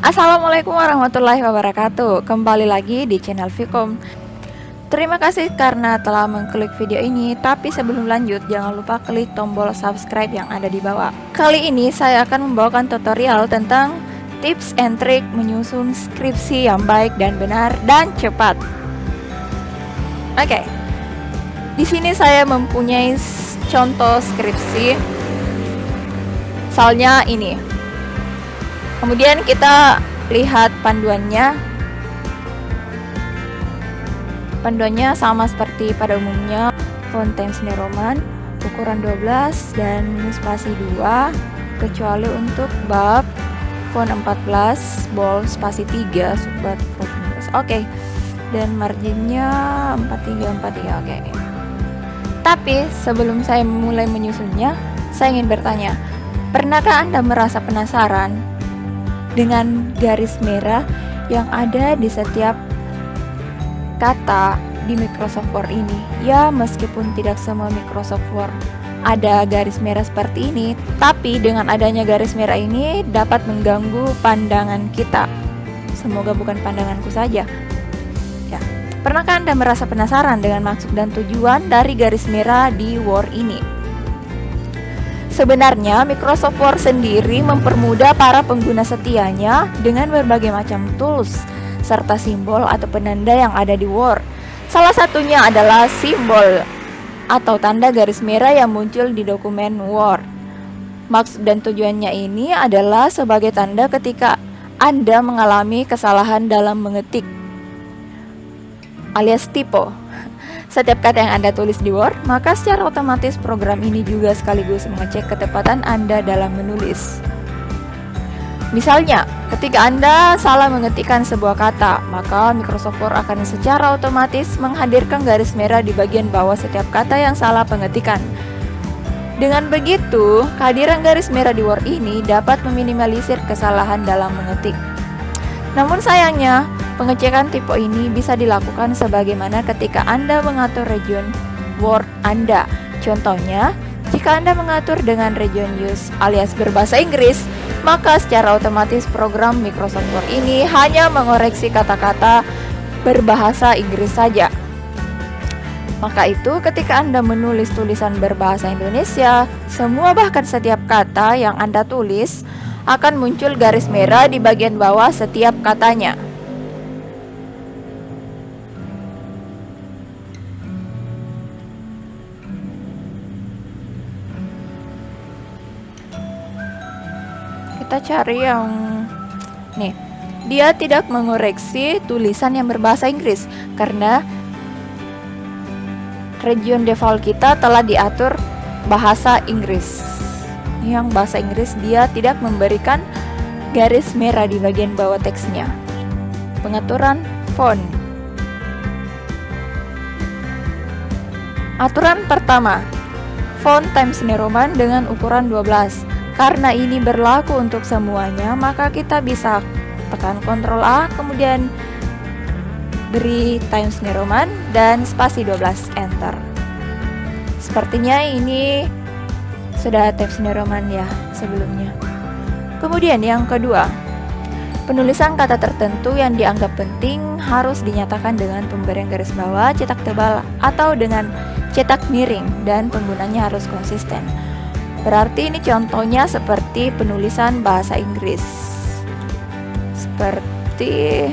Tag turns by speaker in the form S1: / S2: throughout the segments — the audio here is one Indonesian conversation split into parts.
S1: Assalamualaikum warahmatullahi wabarakatuh. Kembali lagi di channel Vkom. Terima kasih karena telah mengklik video ini. Tapi sebelum lanjut, jangan lupa klik tombol subscribe yang ada di bawah. Kali ini saya akan membawakan tutorial tentang tips and trik menyusun skripsi yang baik dan benar dan cepat. Oke. Di sini saya mempunyai contoh skripsi. Misalnya ini. Kemudian kita lihat panduannya. Panduannya sama seperti pada umumnya, font Times New Roman, ukuran 12 dan spasi 2, kecuali untuk bab font 14, bold spasi 3, subbat font 15. Oke. Dan marginnya 4343. Oke. Tapi sebelum saya mulai menyusunnya, saya ingin bertanya, pernahkah Anda merasa penasaran dengan garis merah yang ada di setiap kata di Microsoft Word ini? Ya, meskipun tidak semua Microsoft Word ada garis merah seperti ini, tapi dengan adanya garis merah ini dapat mengganggu pandangan kita. Semoga bukan pandanganku saja. Ya, pernahkah Anda merasa penasaran dengan maksud dan tujuan dari garis merah di Word ini? Sebenarnya Microsoft Word sendiri mempermudah para pengguna setianya dengan berbagai macam tools serta simbol atau penanda yang ada di Word. Salah satunya adalah simbol atau tanda garis merah yang muncul di dokumen Word. Maksud dan tujuannya ini adalah sebagai tanda ketika Anda mengalami kesalahan dalam mengetik alias typo setiap kata yang Anda tulis di Word, maka secara otomatis program ini juga sekaligus mengecek ketepatan Anda dalam menulis. Misalnya, ketika Anda salah mengetikkan sebuah kata, maka Microsoft Word akan secara otomatis menghadirkan garis merah di bagian bawah setiap kata yang salah pengetikan. Dengan begitu, kehadiran garis merah di Word ini dapat meminimalisir kesalahan dalam mengetik. Namun sayangnya, pengecekan tipe ini bisa dilakukan sebagaimana ketika Anda mengatur region Word Anda. Contohnya, jika Anda mengatur dengan region use alias berbahasa Inggris, maka secara otomatis program Microsoft Word ini hanya mengoreksi kata-kata berbahasa Inggris saja. Maka itu ketika Anda menulis tulisan berbahasa Indonesia, semua bahkan setiap kata yang Anda tulis akan muncul garis merah di bagian bawah setiap katanya. Kita cari yang nih, dia tidak mengoreksi tulisan yang berbahasa Inggris karena region default kita telah diatur bahasa Inggris. Yang bahasa Inggris dia tidak memberikan garis merah di bagian bawah teksnya. Pengaturan font. Aturan pertama, font Times New Roman dengan ukuran 12. Karena ini berlaku untuk semuanya, maka kita bisa tekan Ctrl A, kemudian beri Times New Roman dan spasi 12 Enter. Sepertinya ini sudah Times New Roman ya sebelumnya. Kemudian yang kedua, penulisan kata tertentu yang dianggap penting harus dinyatakan dengan pemberian garis bawah, cetak tebal, atau dengan cetak miring, dan penggunanya harus konsisten. Berarti ini contohnya seperti penulisan bahasa Inggris. Seperti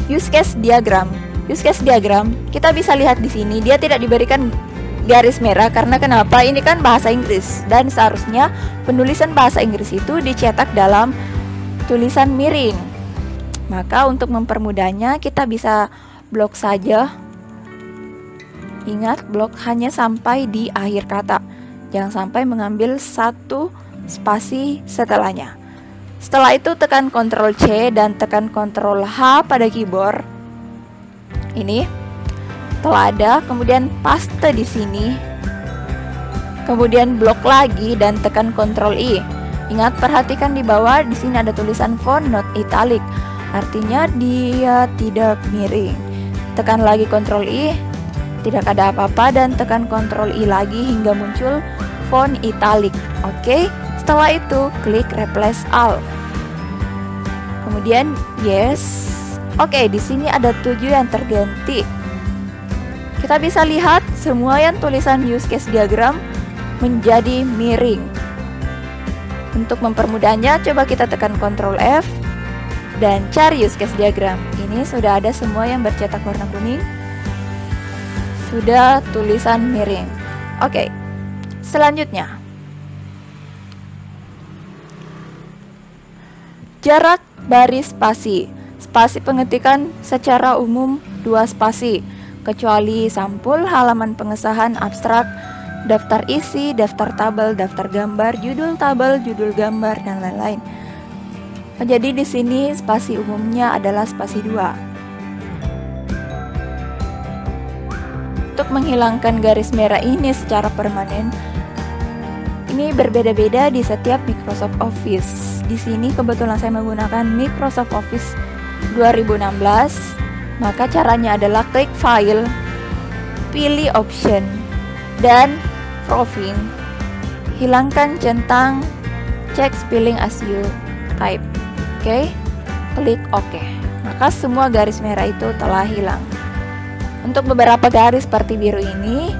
S1: use case diagram. Use case diagram, kita bisa lihat di sini dia tidak diberikan garis merah karena kenapa? Ini kan bahasa Inggris dan seharusnya penulisan bahasa Inggris itu dicetak dalam tulisan miring. Maka untuk mempermudahnya kita bisa blok saja. Ingat, blok hanya sampai di akhir kata. Jangan sampai mengambil satu spasi setelahnya. Setelah itu tekan Ctrl C dan tekan Ctrl H pada keyboard. Ini telah ada, kemudian paste di sini. Kemudian blok lagi dan tekan Ctrl I. Ingat, perhatikan di bawah di sini ada tulisan font not italic. Artinya dia tidak miring. Tekan lagi Ctrl I, tidak ada apa-apa dan tekan Ctrl I lagi hingga muncul font italic. Oke, setelah itu klik replace all. Kemudian yes. Oke, di sini ada 7 yang terganti. Kita bisa lihat semua yang tulisan use case diagram menjadi miring. Untuk mempermudahnya, coba kita tekan Ctrl F dan cari use case diagram. Ini sudah ada semua yang bercetak warna kuning. Sudah tulisan miring. Oke, selanjutnya. Jarak baris spasi. Spasi pengetikan secara umum 2 spasi, kecuali sampul, halaman pengesahan, abstrak, daftar isi, daftar tabel, daftar gambar, judul tabel, judul gambar, dan lain-lain. Jadi di sini spasi umumnya adalah spasi 2. Untuk menghilangkan garis merah ini secara permanen, ini berbeda-beda di setiap Microsoft Office. Di sini kebetulan saya menggunakan Microsoft Office 2016, maka caranya adalah klik File, pilih Option, dan Proofing. Hilangkan centang Check Spelling as you type. Oke, klik OK. Maka semua garis merah itu telah hilang. Untuk beberapa garis seperti biru ini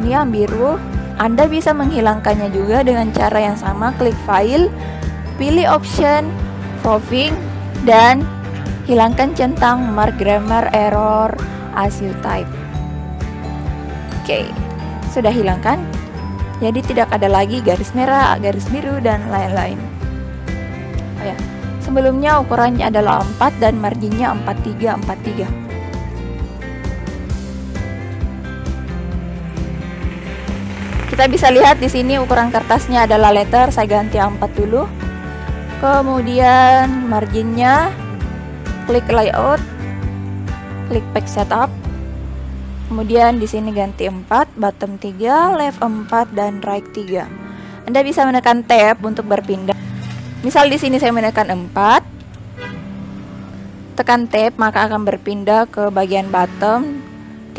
S1: yang biru, Anda bisa menghilangkannya juga dengan cara yang sama. Klik File, pilih Option, Proofing, dan hilangkan centang Mark Grammar Error as you type. Oke, sudah hilangkan. Jadi tidak ada lagi garis merah, garis biru, dan lain-lain. Oh ya, sebelumnya ukurannya adalah 4 dan marginnya 4343. Kita bisa lihat di sini ukuran kertasnya adalah letter, saya ganti 4 dulu. Kemudian marginnya, klik layout, klik page setup. Kemudian di sini ganti 4, bottom 3, left 4, dan right 3. Anda bisa menekan tab untuk berpindah. Misal di sini saya menekan 4, tekan tab maka akan berpindah ke bagian bottom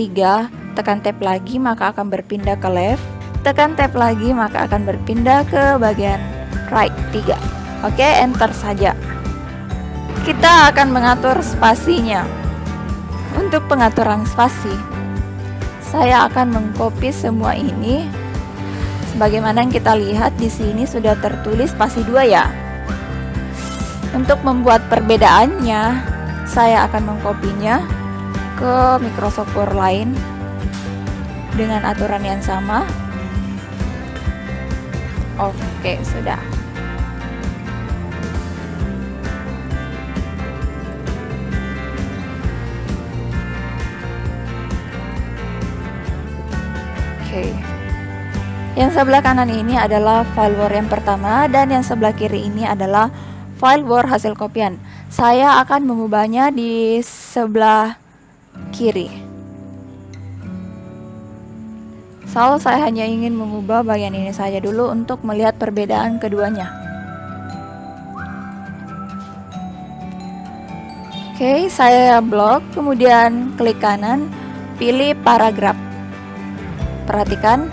S1: 3, tekan tab lagi maka akan berpindah ke left, tekan tab lagi maka akan berpindah ke bagian right 3. Oke, enter saja. Kita akan mengatur spasinya. Untuk pengaturan spasi, saya akan mengcopy semua ini. Sebagaimana yang kita lihat di sini sudah tertulis spasi 2 ya. Untuk membuat perbedaannya, saya akan mengkopinya ke Microsoft Word lain dengan aturan yang sama. Oke, sudah. Oke. Yang sebelah kanan ini adalah file Word yang pertama dan yang sebelah kiri ini adalah file Word hasil kopian. Saya akan mengubahnya di sebelah kiri. Saya hanya ingin mengubah bagian ini saja dulu untuk melihat perbedaan keduanya. Oke, saya blok, kemudian klik kanan, pilih paragraf. Perhatikan.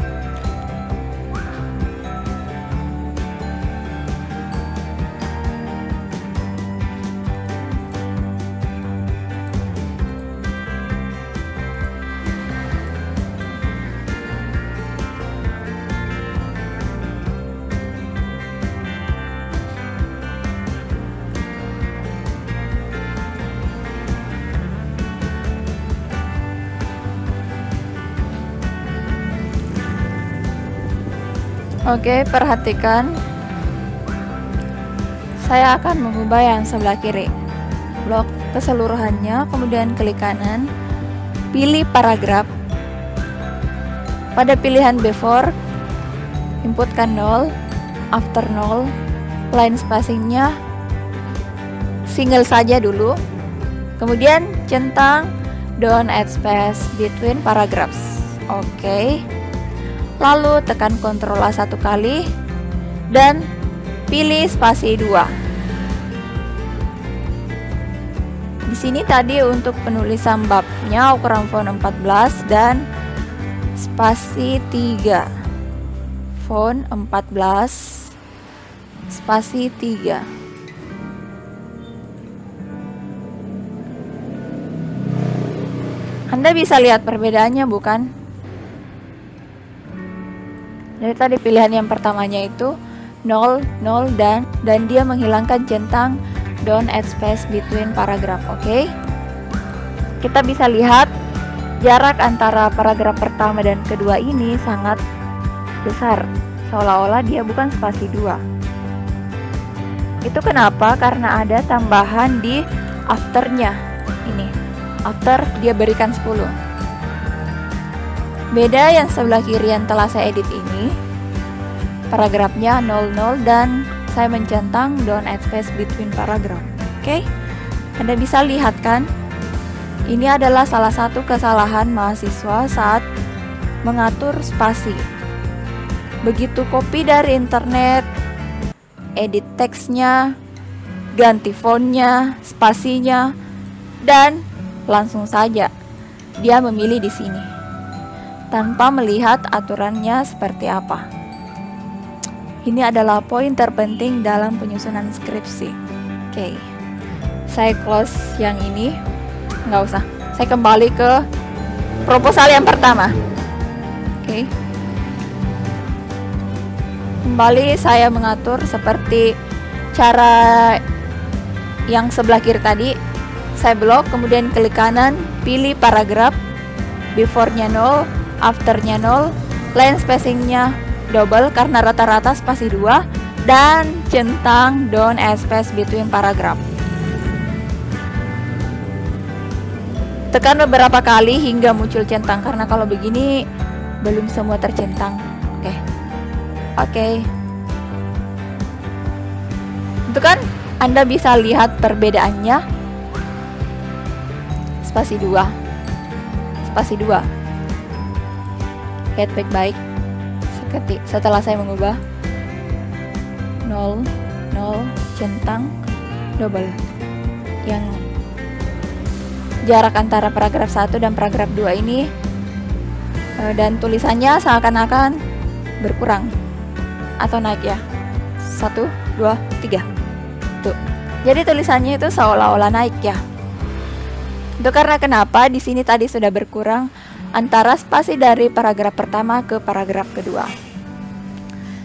S1: Oke, perhatikan. Saya akan mengubah yang sebelah kiri. Blok keseluruhannya, kemudian klik kanan, pilih paragraf. Pada pilihan before, inputkan 0, after 0, line spacingnya single saja dulu. Kemudian centang don't add space between paragraphs. Oke. Lalu tekan Ctrl A 1 kali dan pilih spasi 2. Di sini tadi untuk penulisan babnya ukuran font 14 dan spasi 3. Font 14 spasi 3. Anda bisa lihat perbedaannya, bukan? Dari tadi pilihan yang pertamanya itu 0, 0 dan dia menghilangkan centang don't add space between paragraph. Oke. Kita bisa lihat jarak antara paragraf pertama dan kedua ini sangat besar, seolah-olah dia bukan spasi 2. Itu kenapa? Karena ada tambahan di afternya. Ini after dia berikan 10. Beda yang sebelah kiri yang telah saya edit ini, paragrafnya 00 dan saya mencentang don't add space between paragraph. Oke, Anda bisa lihat kan, ini adalah salah satu kesalahan mahasiswa saat mengatur spasi. Begitu copy dari internet, edit teksnya, ganti fontnya, spasinya, dan langsung saja dia memilih di sini tanpa melihat aturannya seperti apa. Ini adalah poin terpenting dalam penyusunan skripsi. Oke, saya close yang ini, nggak usah. Saya kembali ke proposal yang pertama. Oke, kembali saya mengatur seperti cara yang sebelah kiri tadi. Saya blok, kemudian klik kanan, pilih paragraf, before-nya 0, after-nya 0, line spacing-nya double karena rata-rata spasi 2, dan centang don't add space between paragraph. Tekan beberapa kali hingga muncul centang, karena kalau begini belum semua tercentang. Oke. Itu kan Anda bisa lihat perbedaannya. Spasi 2. Lihat baik-baik. Setelah saya mengubah 0, 0, centang, double. Yang jarak antara paragraf 1 dan paragraf 2 ini dan tulisannya seakan-akan berkurang atau naik ya. 1, 2, 3. Tuh. Jadi tulisannya itu seolah-olah naik ya. Itu karena kenapa di sini tadi sudah berkurang antara spasi dari paragraf pertama ke paragraf kedua.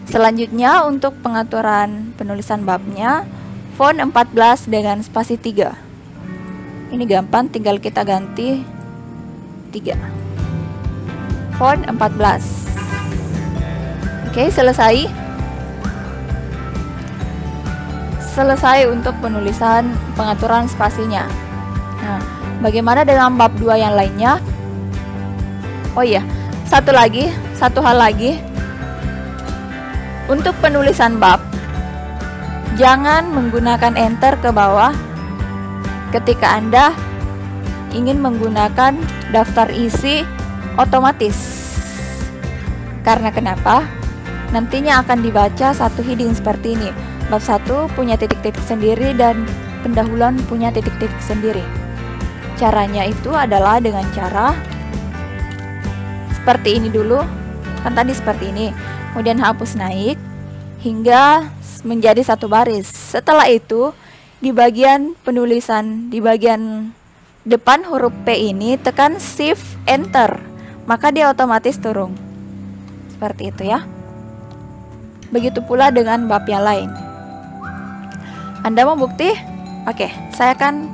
S1: Selanjutnya untuk pengaturan penulisan babnya, font 14 dengan spasi 3. Ini gampang, tinggal kita ganti 3. Font 14. Oke, selesai. Selesai untuk penulisan pengaturan spasinya. Nah, bagaimana dengan bab 2 yang lainnya? Oh iya, satu hal lagi. Untuk penulisan bab, jangan menggunakan enter ke bawah ketika Anda ingin menggunakan daftar isi otomatis. Karena kenapa? Nantinya akan dibaca satu heading seperti ini. Bab 1 punya titik-titik sendiri dan pendahuluan punya titik-titik sendiri. Caranya itu adalah dengan cara seperti ini dulu. Kan tadi seperti ini. Kemudian hapus naik hingga menjadi satu baris. Setelah itu di bagian penulisan, di bagian depan huruf P ini tekan shift enter, maka dia otomatis turun. Seperti itu ya. Begitu pula dengan bab yang lain. Anda mau bukti? Oke, saya akan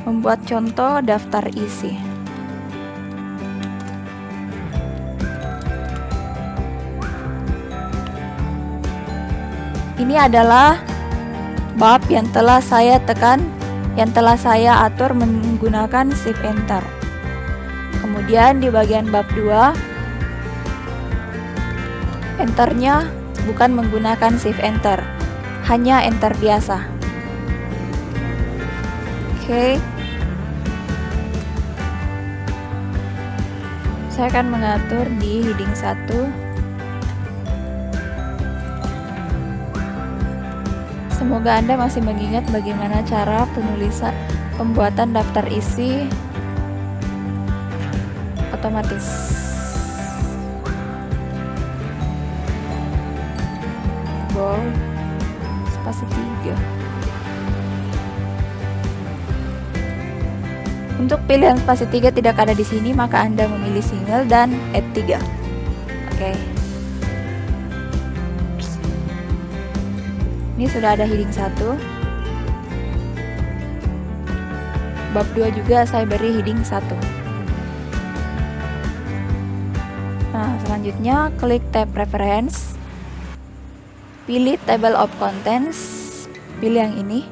S1: membuat contoh daftar isi. Ini adalah bab yang telah saya tekan, yang telah saya atur menggunakan shift enter. Kemudian di bagian bab 2, enternya bukan menggunakan shift enter, hanya enter biasa. Oke. Saya akan mengatur di heading 1. Semoga Anda masih mengingat bagaimana cara penulisan pembuatan daftar isi otomatis. tombol spasi 3. Untuk pilihan spasi 3 tidak ada di sini, maka Anda memilih single dan add 3. Oke. Ini sudah ada heading 1. Bab 2 juga saya beri heading 1. Nah, selanjutnya klik tab Reference. Pilih Table of Contents. Pilih yang ini.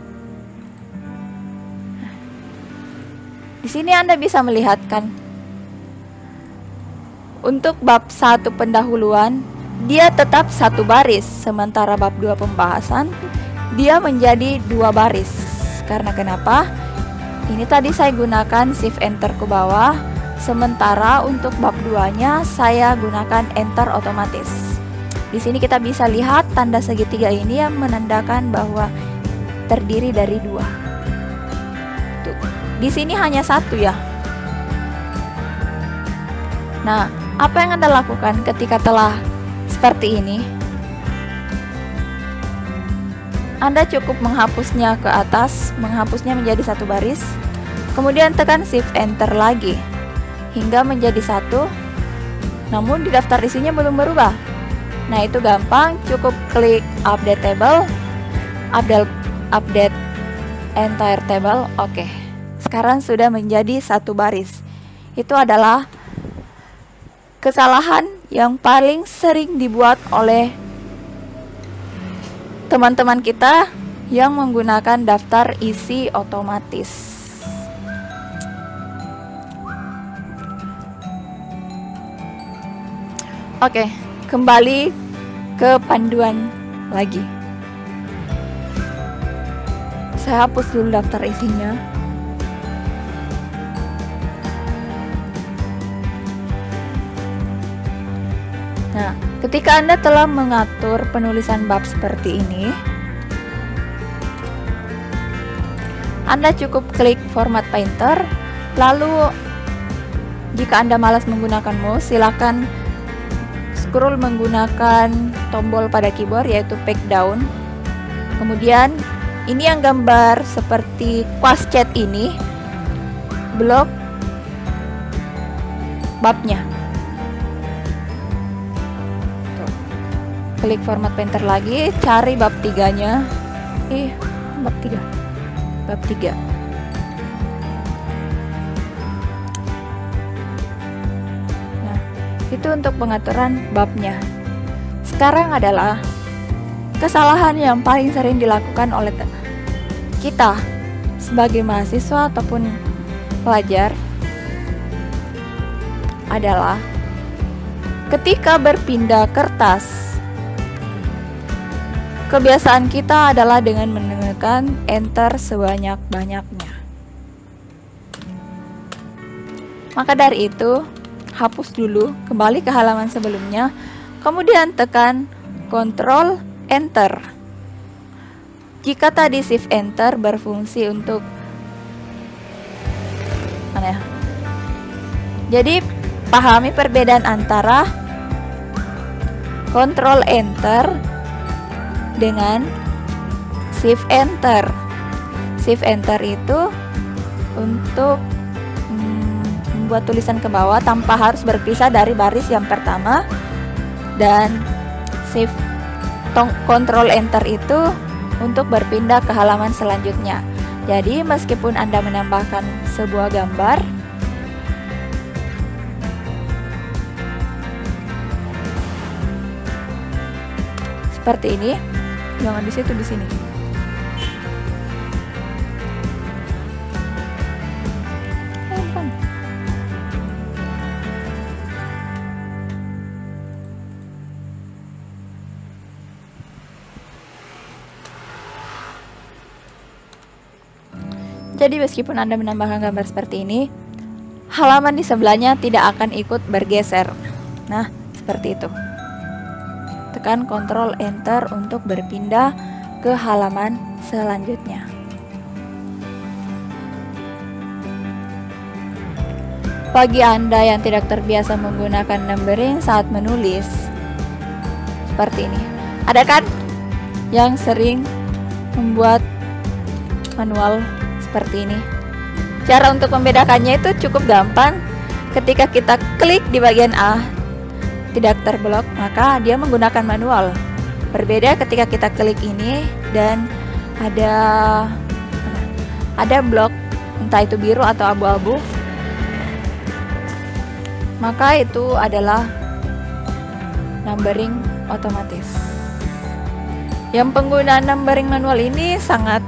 S1: Di sini Anda bisa melihat kan, untuk bab 1 pendahuluan dia tetap 1 baris, sementara bab 2 pembahasan dia menjadi 2 baris. Karena kenapa? Ini tadi saya gunakan shift enter ke bawah, sementara untuk bab 2-nya saya gunakan enter otomatis. Di sini kita bisa lihat tanda segitiga ini yang menandakan bahwa terdiri dari 2. Tuh. Di sini hanya 1 ya. Nah, apa yang Anda lakukan ketika telah seperti ini? Anda cukup menghapusnya ke atas, menghapusnya menjadi 1 baris, kemudian tekan shift enter lagi hingga menjadi 1. Namun di daftar isinya belum berubah. Nah, itu gampang, cukup klik update table, update entire table. Oke. Sekarang sudah menjadi 1 baris. Itu adalah kesalahan yang paling sering dibuat oleh teman-teman kita yang menggunakan daftar isi otomatis. Oke, kembali ke panduan lagi. Saya hapus dulu daftar isinya. Nah, ketika Anda telah mengatur penulisan bab seperti ini, Anda cukup klik format painter, lalu jika Anda malas menggunakan mouse, silakan scroll menggunakan tombol pada keyboard yaitu page down. Kemudian ini yang gambar seperti quas chat ini, blok babnya. Klik format painter lagi, cari bab 3-nya. Bab 3. Bab 3. Nah, itu untuk pengaturan babnya. Sekarang adalah kesalahan yang paling sering dilakukan oleh kita sebagai mahasiswa ataupun pelajar adalah ketika berpindah kertas. Kebiasaan kita adalah dengan menekan enter sebanyak-banyaknya. Maka dari itu, hapus dulu, kembali ke halaman sebelumnya, kemudian tekan Ctrl Enter. Jika tadi Shift Enter berfungsi untuk mana ya? Jadi, pahami perbedaan antara Ctrl Enter dengan Shift Enter. Shift Enter itu untuk membuat tulisan ke bawah tanpa harus berpisah dari baris yang pertama, dan Shift Ctrl Enter itu untuk berpindah ke halaman selanjutnya. Jadi meskipun Anda menambahkan sebuah gambar, seperti ini, jangan di situ, di sini. Jadi meskipun Anda menambahkan gambar seperti ini, halaman di sebelahnya tidak akan ikut bergeser. Nah, seperti itu. Tekan Ctrl Enter untuk berpindah ke halaman selanjutnya. Bagi Anda yang tidak terbiasa menggunakan numbering saat menulis, seperti ini. Ada kan yang sering membuat manual seperti ini. Cara untuk membedakannya itu cukup gampang. Ketika kita klik di bagian A tidak terblok, maka dia menggunakan manual. Berbeda ketika kita klik ini dan ada blok, entah itu biru atau abu-abu, maka itu adalah numbering otomatis. Yang penggunaan numbering manual ini sangat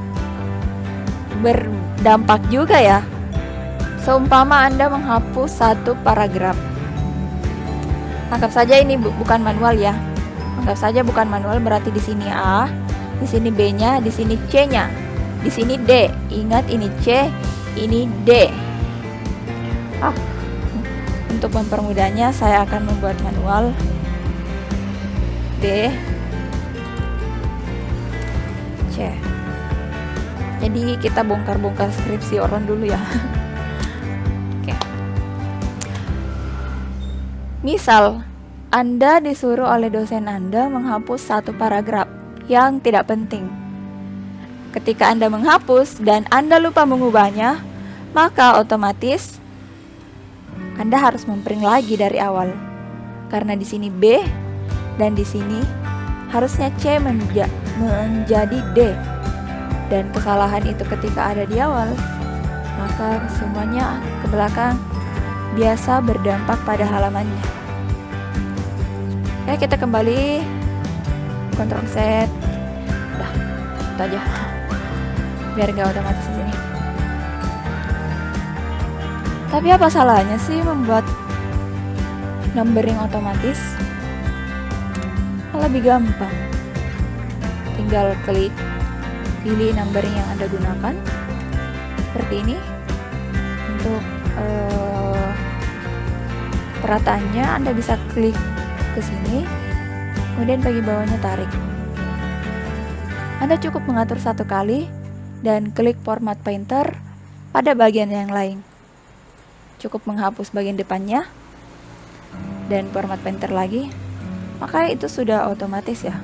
S1: berdampak juga ya. Seumpama Anda menghapus satu paragraf, anggap saja ini bukan manual ya. Anggap saja bukan manual, berarti di sini A, di sini B-nya, di sini C-nya, di sini D. Ingat ini C, ini D. Untuk mempermudahnya saya akan membuat manual D, C. Jadi kita bongkar-bongkar skripsi orang dulu ya. Oke. Misal Anda disuruh oleh dosen Anda menghapus satu paragraf yang tidak penting. Ketika Anda menghapus dan Anda lupa mengubahnya, maka otomatis Anda harus memprint lagi dari awal. Karena di sini B dan di sini harusnya C menjadi D. Dan kesalahan itu ketika ada di awal, maka semuanya ke belakang biasa berdampak pada halamannya. Oke, kita kembali Ctrl Z. Udah, itu aja biar gak otomatis di sini. Tapi apa salahnya sih membuat numbering otomatis? Lebih gampang. Tinggal klik, pilih numbering yang Anda gunakan seperti ini. Untuk perataannya Anda bisa klik ke sini, kemudian bagi bawahnya tarik. Anda cukup mengatur satu kali dan klik format painter pada bagian yang lain. Cukup menghapus bagian depannya dan format painter lagi, maka itu sudah otomatis ya.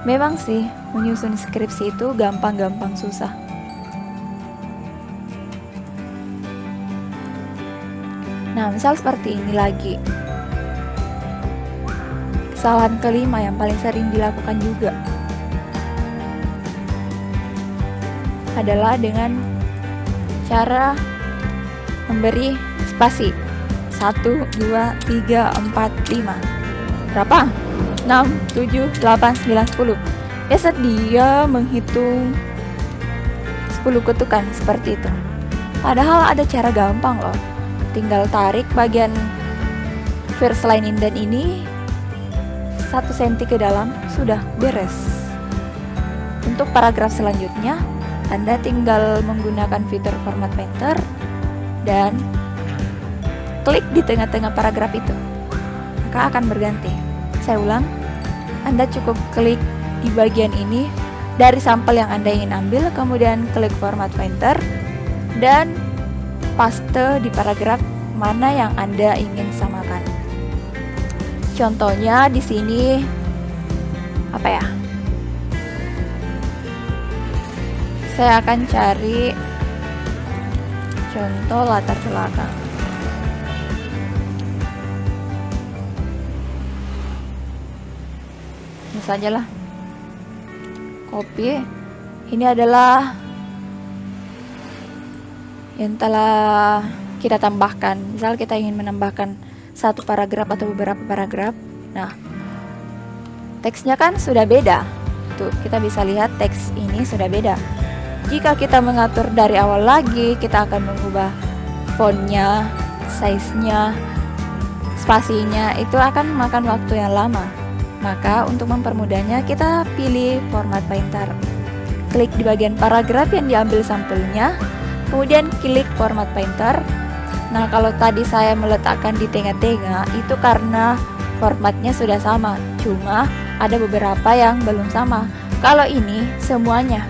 S1: Memang sih menyusun skripsi itu gampang-gampang susah. Nah, misal seperti ini lagi. Kesalahan kelima yang paling sering dilakukan juga adalah dengan cara memberi spasi 1, 2, 3, 4, 5. Berapa? 6, 7, 8, 9, 10. Biasa dia menghitung 10 ketukan seperti itu. Padahal ada cara gampang loh. Tinggal tarik bagian first line indent ini 1 cm ke dalam, sudah beres. Untuk paragraf selanjutnya, Anda tinggal menggunakan fitur format painter dan klik di tengah-tengah paragraf itu, maka akan berganti. Saya ulang, Anda cukup klik di bagian ini dari sampel yang Anda ingin ambil, kemudian klik format painter dan paste di paragraf mana yang Anda ingin samakan. Contohnya di sini apa ya? Saya akan cari contoh latar belakang. Ini sajalah. Copy. Ini adalah yang telah kita tambahkan. Misal kita ingin menambahkan satu paragraf atau beberapa paragraf. Nah, teksnya kan sudah beda. Tuh, kita bisa lihat teks ini sudah beda. Jika kita mengatur dari awal lagi, kita akan mengubah fontnya, size-nya, spasinya, itu akan makan waktu yang lama. Maka untuk mempermudahnya, kita pilih format painter. Klik di bagian paragraf yang diambil sampelnya, kemudian klik format painter. Nah, kalau tadi saya meletakkan di tengah-tengah, itu karena formatnya sudah sama, cuma ada beberapa yang belum sama. Kalau ini semuanya,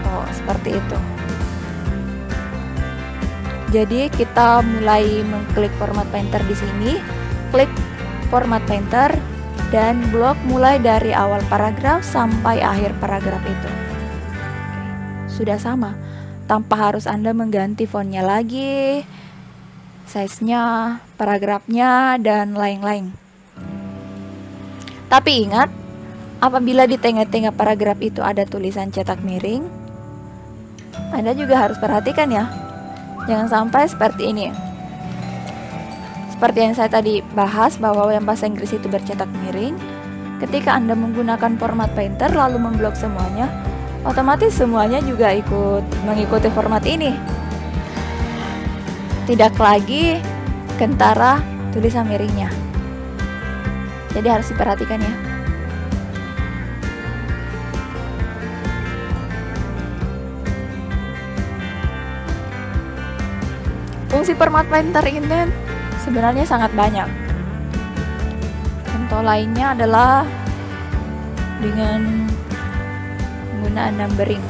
S1: oh seperti itu. Jadi kita mulai mengklik format painter di sini, klik format painter dan blok mulai dari awal paragraf sampai akhir paragraf itu. Sudah sama, tanpa harus Anda mengganti fontnya lagi, size-nya, paragrafnya, dan lain-lain. Tapi ingat, apabila di tengah-tengah paragraf itu ada tulisan cetak miring, Anda juga harus perhatikan ya, jangan sampai seperti ini. Seperti yang saya tadi bahas bahwa yang bahasa Inggris itu bercetak miring, ketika Anda menggunakan format painter lalu memblok semuanya, otomatis semuanya juga mengikuti format ini. Tidak lagi kentara tulisan miringnya. Jadi harus diperhatikan ya. Fungsi format painter ini sebenarnya sangat banyak. Contoh lainnya adalah dengan penggunaan numbering.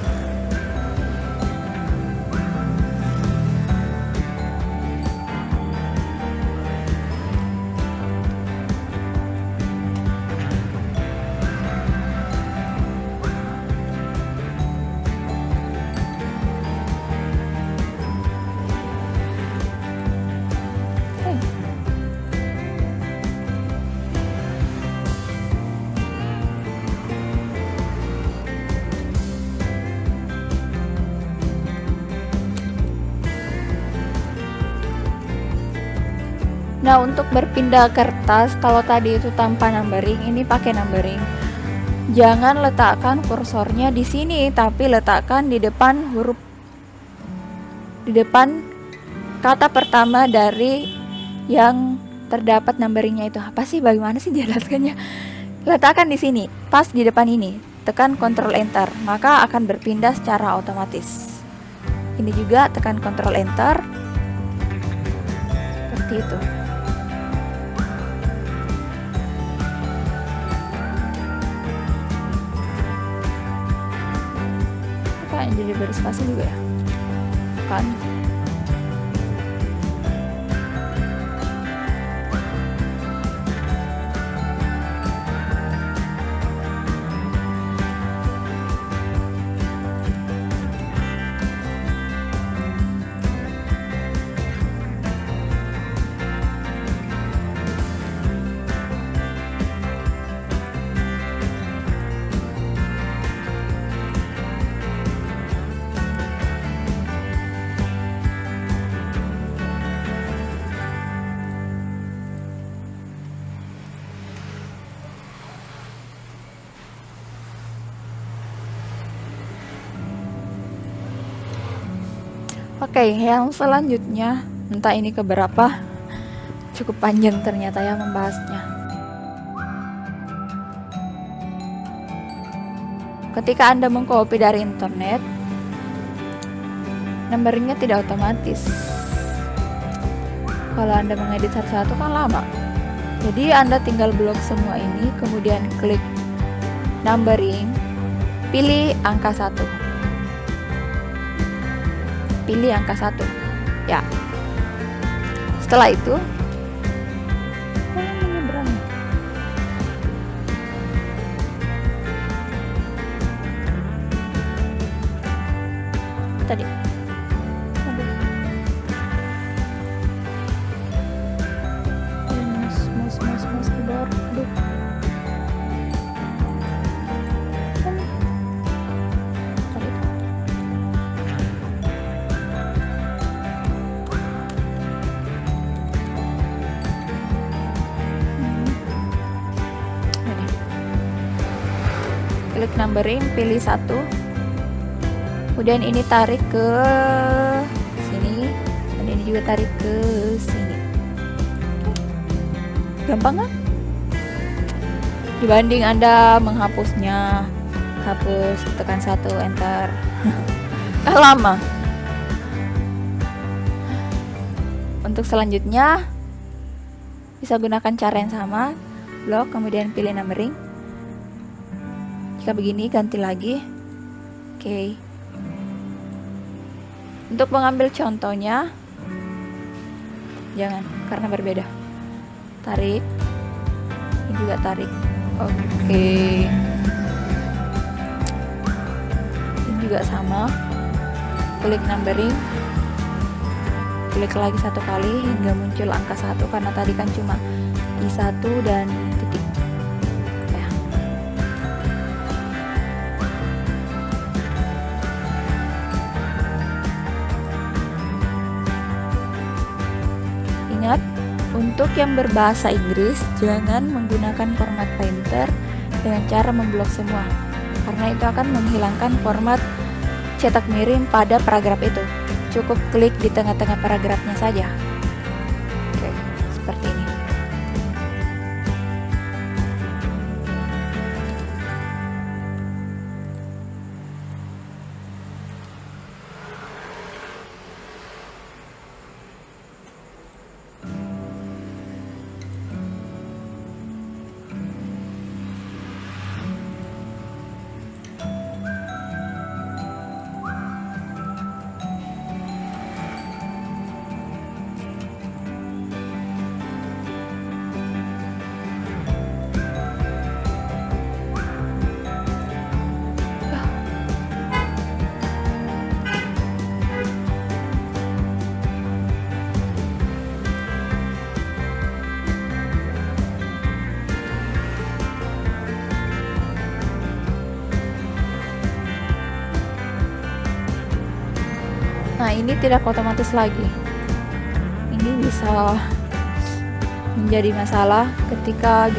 S1: Nah, untuk berpindah kertas, kalau tadi itu tanpa numbering, ini pakai numbering. Jangan letakkan kursornya di sini, tapi letakkan di depan kata pertama dari yang terdapat numberingnya itu. Apa sih? Bagaimana sih jelaskannya? Letakkan di sini, pas di depan ini. Tekan Ctrl Enter, maka akan berpindah secara otomatis. Ini juga tekan Ctrl Enter. Seperti itu. Jadi berspasi juga ya kan. Oke, yang selanjutnya, entah ini keberapa, cukup panjang ternyata ya membahasnya. Ketika Anda mengcopy dari internet, numberingnya tidak otomatis. Kalau Anda mengedit satu-satu kan lama. Jadi Anda tinggal blok semua ini, kemudian klik numbering, pilih angka 1. Pilih angka 1 ya. Setelah itu menyeberang tadi mas keyboard. Aduh. Klik numbering, pilih 1, kemudian ini tarik ke sini, dan ini juga tarik ke sini. Gampang kan? Dibanding Anda menghapusnya, hapus, tekan 1, enter. Lama. Untuk selanjutnya bisa gunakan cara yang sama, blok, kemudian pilih numbering. Jika begini, ganti lagi. Oke. Untuk mengambil contohnya, jangan, karena berbeda. Tarik, Ini juga tarik. Oke. Ini juga sama. Klik numbering. Klik lagi satu kali hingga muncul angka 1 karena tadi kan cuma I1 dan titik. Ya. Ingat, untuk yang berbahasa Inggris jangan menggunakan format painter dengan cara memblok semua, karena itu akan menghilangkan format cetak miring pada paragraf itu. Cukup klik di tengah-tengah paragrafnya saja. Oke, seperti ini. Nah, ini tidak otomatis lagi. Ini bisa menjadi masalah ketika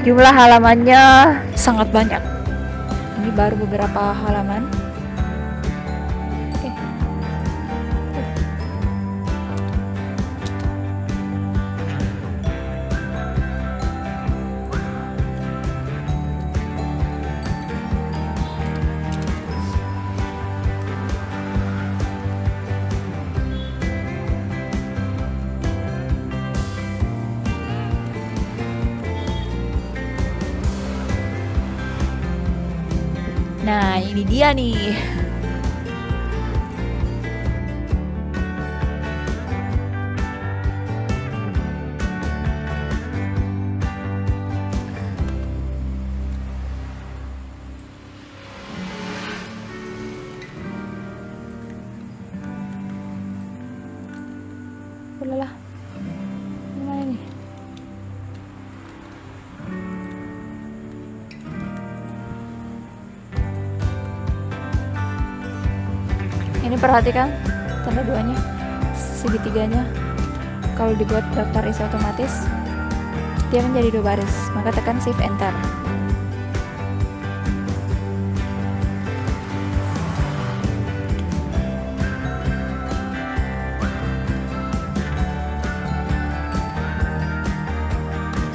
S1: jumlah halamannya sangat banyak. Ini baru beberapa halaman. Oke. Nah, ini dia nih. Udahlah. Gimana nih? Ini perhatikan tanda duanya, segitiganya. Kalau dibuat daftar isi otomatis, dia menjadi 2 baris. Maka tekan Shift Enter.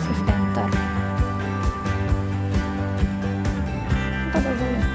S1: Shift Enter. Apa boleh?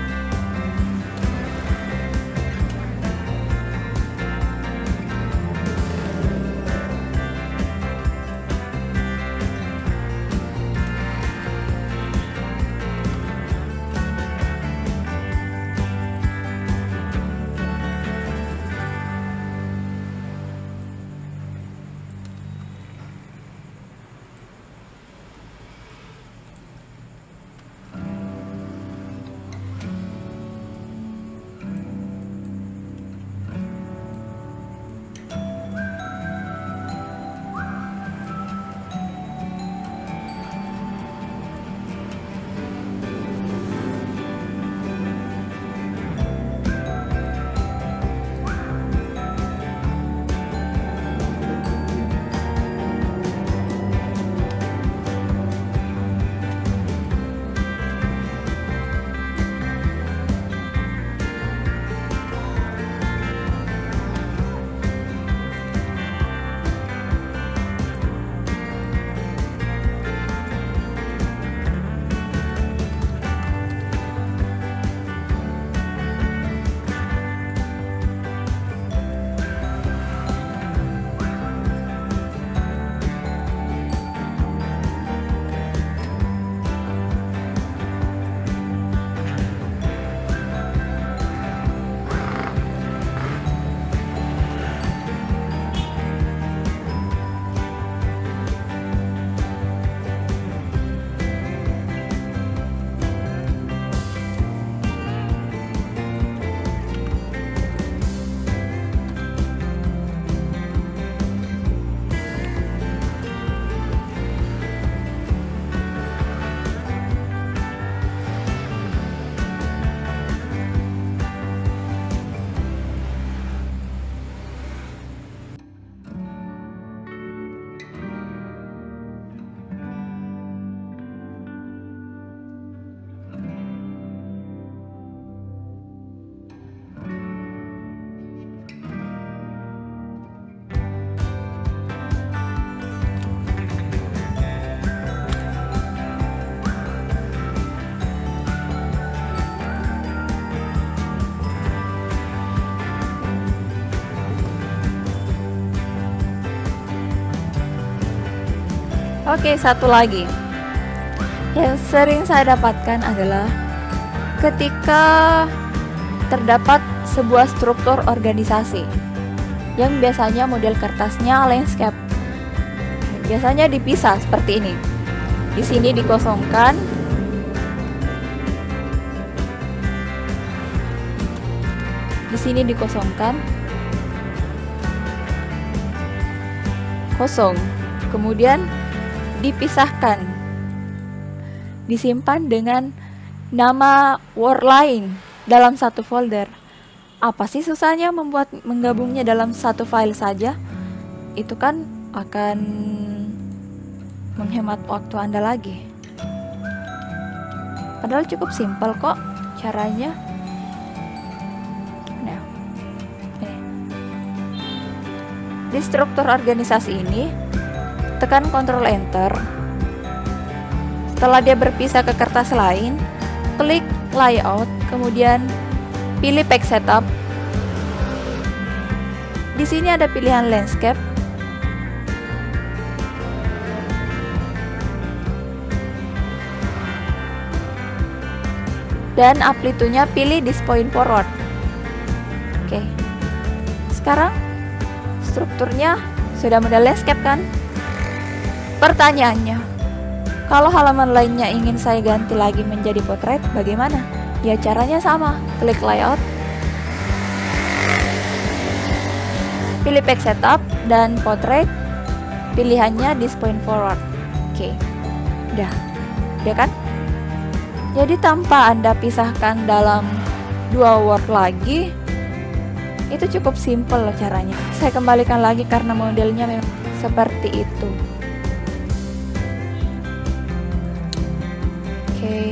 S1: Oke, satu lagi yang sering saya dapatkan adalah ketika terdapat sebuah struktur organisasi yang biasanya model kertasnya landscape. Biasanya dipisah seperti ini. Di sini dikosongkan. Di sini dikosongkan. Kosong. Kemudian dipisahkan. Disimpan dengan nama Word lain dalam satu folder. Apa sih susahnya menggabungnya dalam satu file saja? Itu kan akan menghemat waktu Anda lagi. Padahal cukup simpel kok caranya. Nah, di struktur organisasi ini, tekan Ctrl Enter. Setelah dia berpisah ke kertas lain, klik Layout, kemudian pilih Page Setup. Di sini ada pilihan Landscape. Dan amplitunya pilih Display Forward. Oke. Sekarang strukturnya sudah model landscape kan? Pertanyaannya, kalau halaman lainnya ingin saya ganti lagi menjadi portrait, bagaimana? Ya caranya sama, klik Layout, pilih Page Setup dan Portrait, pilihannya Display Forward. Oke, udah, ya kan? Jadi tanpa Anda pisahkan dalam dua Word lagi, itu cukup simple loh caranya. Saya kembalikan lagi karena modelnya memang seperti itu. Oke.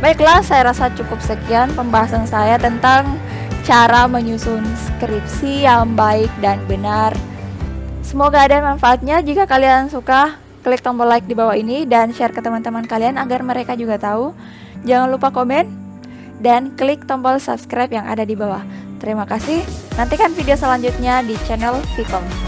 S1: Baiklah, saya rasa cukup sekian pembahasan saya tentang cara menyusun skripsi yang baik dan benar. Semoga ada manfaatnya. Jika kalian suka, klik tombol like di bawah ini dan share ke teman-teman kalian agar mereka juga tahu. Jangan lupa komen dan klik tombol subscribe yang ada di bawah. Terima kasih. Nantikan video selanjutnya di channel Vkom.